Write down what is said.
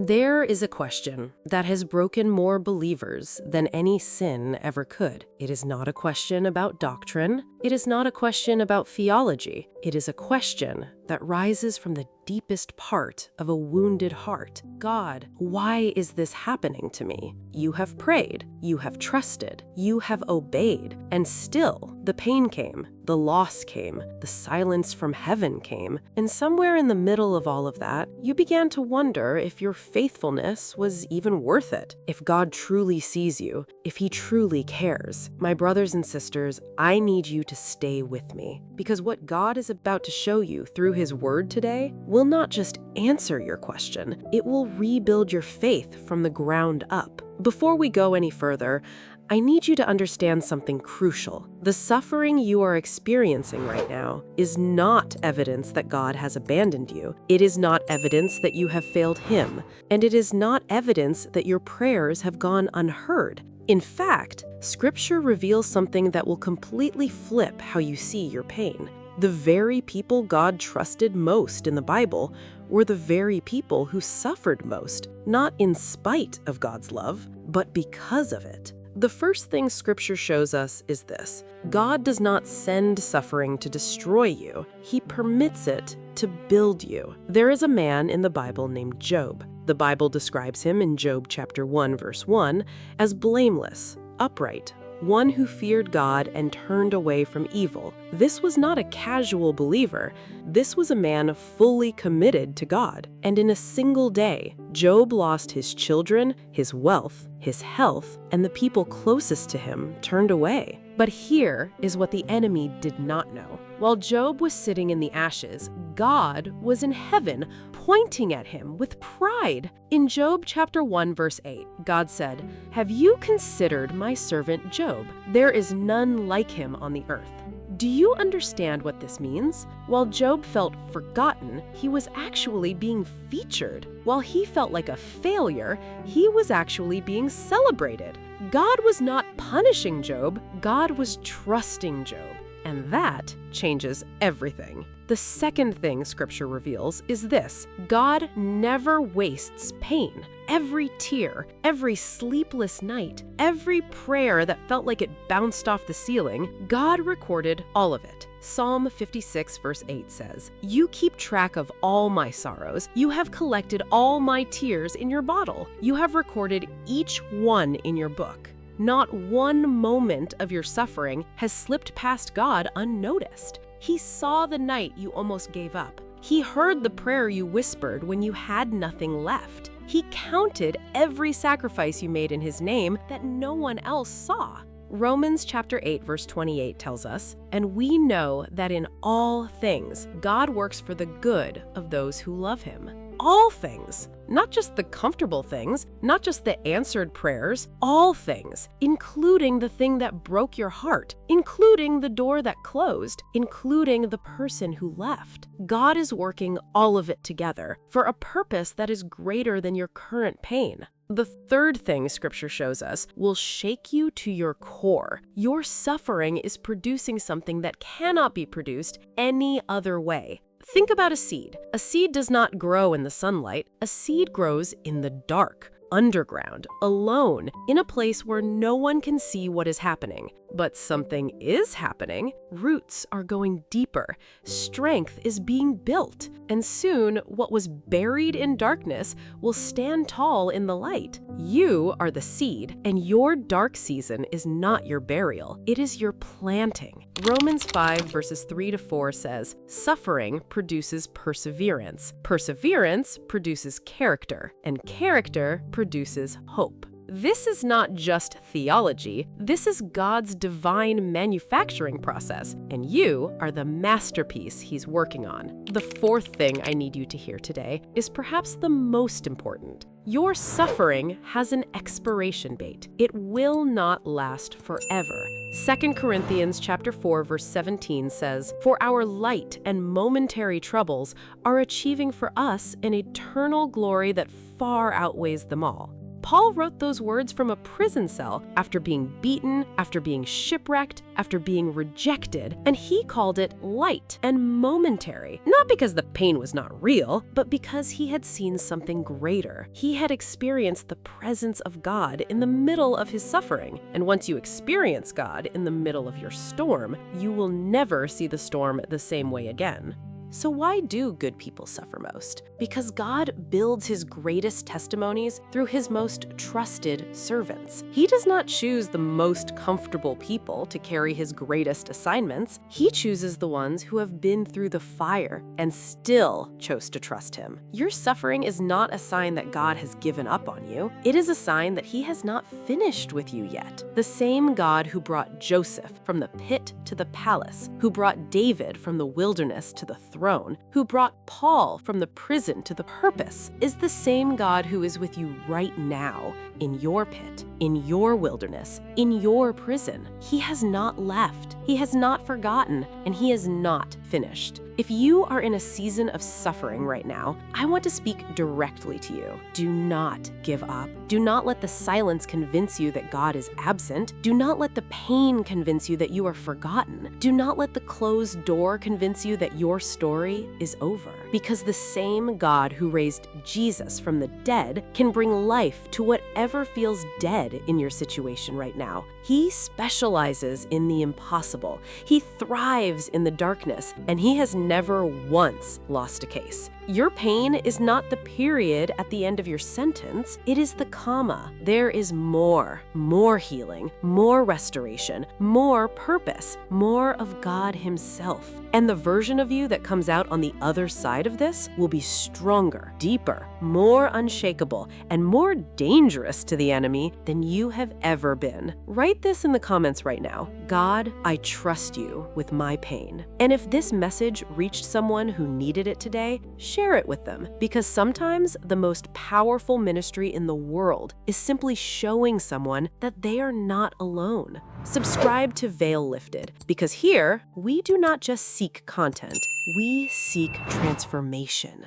There is a question that has broken more believers than any sin ever could. It is not a question about doctrine. It is not a question about theology. It is a question that rises from the deepest part of a wounded heart. God, why is this happening to me? You have prayed, you have trusted, you have obeyed, and still the pain came, the loss came, the silence from heaven came, and somewhere in the middle of all of that, you began to wonder if your faithfulness was even worth it, if God truly sees you, if He truly cares. My brothers and sisters, I need you to stay with me, because what God is about to show you through His Word today will not just answer your question, it will rebuild your faith from the ground up. Before we go any further, I need you to understand something crucial. The suffering you are experiencing right now is not evidence that God has abandoned you. It is not evidence that you have failed Him, and it is not evidence that your prayers have gone unheard. In fact, Scripture reveals something that will completely flip how you see your pain. The very people God trusted most in the Bible were the very people who suffered most, not in spite of God's love, but because of it. The first thing Scripture shows us is this: God does not send suffering to destroy you. He permits it to build you. There is a man in the Bible named Job. The Bible describes him in Job chapter 1, verse 1, as blameless, upright, one who feared God and turned away from evil. This was not a casual believer. This was a man fully committed to God. And in a single day, Job lost his children, his wealth, his health, and the people closest to him turned away. But here is what the enemy did not know. While Job was sitting in the ashes, God was in heaven, pointing at him with pride. In Job chapter 1, verse 8, God said, "Have you considered my servant Job? There is none like him on the earth." Do you understand what this means? While Job felt forgotten, he was actually being featured. While he felt like a failure, he was actually being celebrated. God was not punishing Job, God was trusting Job. And that changes everything. The second thing Scripture reveals is this: God never wastes pain. Every tear, every sleepless night, every prayer that felt like it bounced off the ceiling, God recorded all of it. Psalm 56 verse 8 says, "You keep track of all my sorrows. You have collected all my tears in your bottle. You have recorded each one in your book." Not one moment of your suffering has slipped past God unnoticed. He saw the night you almost gave up. He heard the prayer you whispered when you had nothing left. He counted every sacrifice you made in His name that no one else saw. Romans chapter 8 verse 28 tells us, "And we know that in all things God works for the good of those who love Him." All things, not just the comfortable things, not just the answered prayers, all things, including the thing that broke your heart, including the door that closed, including the person who left. God is working all of it together for a purpose that is greater than your current pain. The third thing Scripture shows us will shake you to your core. Your suffering is producing something that cannot be produced any other way. Think about a seed. A seed does not grow in the sunlight. A seed grows in the dark, underground, alone, in a place where no one can see what is happening. But something is happening. Roots are going deeper. Strength is being built. And soon, what was buried in darkness will stand tall in the light. You are the seed, and your dark season is not your burial. It is your planting. Romans 5 verses 3-4 says, "Suffering produces perseverance. Perseverance produces character, and character produces hope." This is not just theology, this is God's divine manufacturing process, and you are the masterpiece He's working on. The fourth thing I need you to hear today is perhaps the most important. Your suffering has an expiration date. It will not last forever. 2 Corinthians chapter 4 verse 17 says, "For our light and momentary troubles are achieving for us an eternal glory that far outweighs them all." Paul wrote those words from a prison cell after being beaten, after being shipwrecked, after being rejected, and he called it light and momentary. Not because the pain was not real, but because he had seen something greater. He had experienced the presence of God in the middle of his suffering. And once you experience God in the middle of your storm, you will never see the storm the same way again. So why do good people suffer most? Because God builds his greatest testimonies through his most trusted servants. He does not choose the most comfortable people to carry his greatest assignments. He chooses the ones who have been through the fire and still chose to trust him. Your suffering is not a sign that God has given up on you. It is a sign that he has not finished with you yet. The same God who brought Joseph from the pit to the palace, who brought David from the wilderness to the throne, who brought Paul from the prison to the purpose, is the same God who is with you right now, in your pit, in your wilderness, in your prison. He has not left, he has not forgotten, and he is not finished. If you are in a season of suffering right now, I want to speak directly to you. Do not give up. Do not let the silence convince you that God is absent. Do not let the pain convince you that you are forgotten. Do not let the closed door convince you that your story is over. Because the same God who raised Jesus from the dead can bring life to whatever feels dead in your situation right now. He specializes in the impossible. He thrives in the darkness, and he has never once lost a case. Your pain is not the period at the end of your sentence, it is the comma. There is more healing, more restoration, more purpose, more of God himself. And the version of you that comes out on the other side of this will be stronger, deeper, more unshakable, and more dangerous to the enemy than you have ever been. Write this in the comments right now. God, I trust you with my pain. And if this message reached someone who needed it today, share it with them, because sometimes the most powerful ministry in the world is simply showing someone that they are not alone. Subscribe to Veil Lifted, because here we do not just seek content, we seek transformation.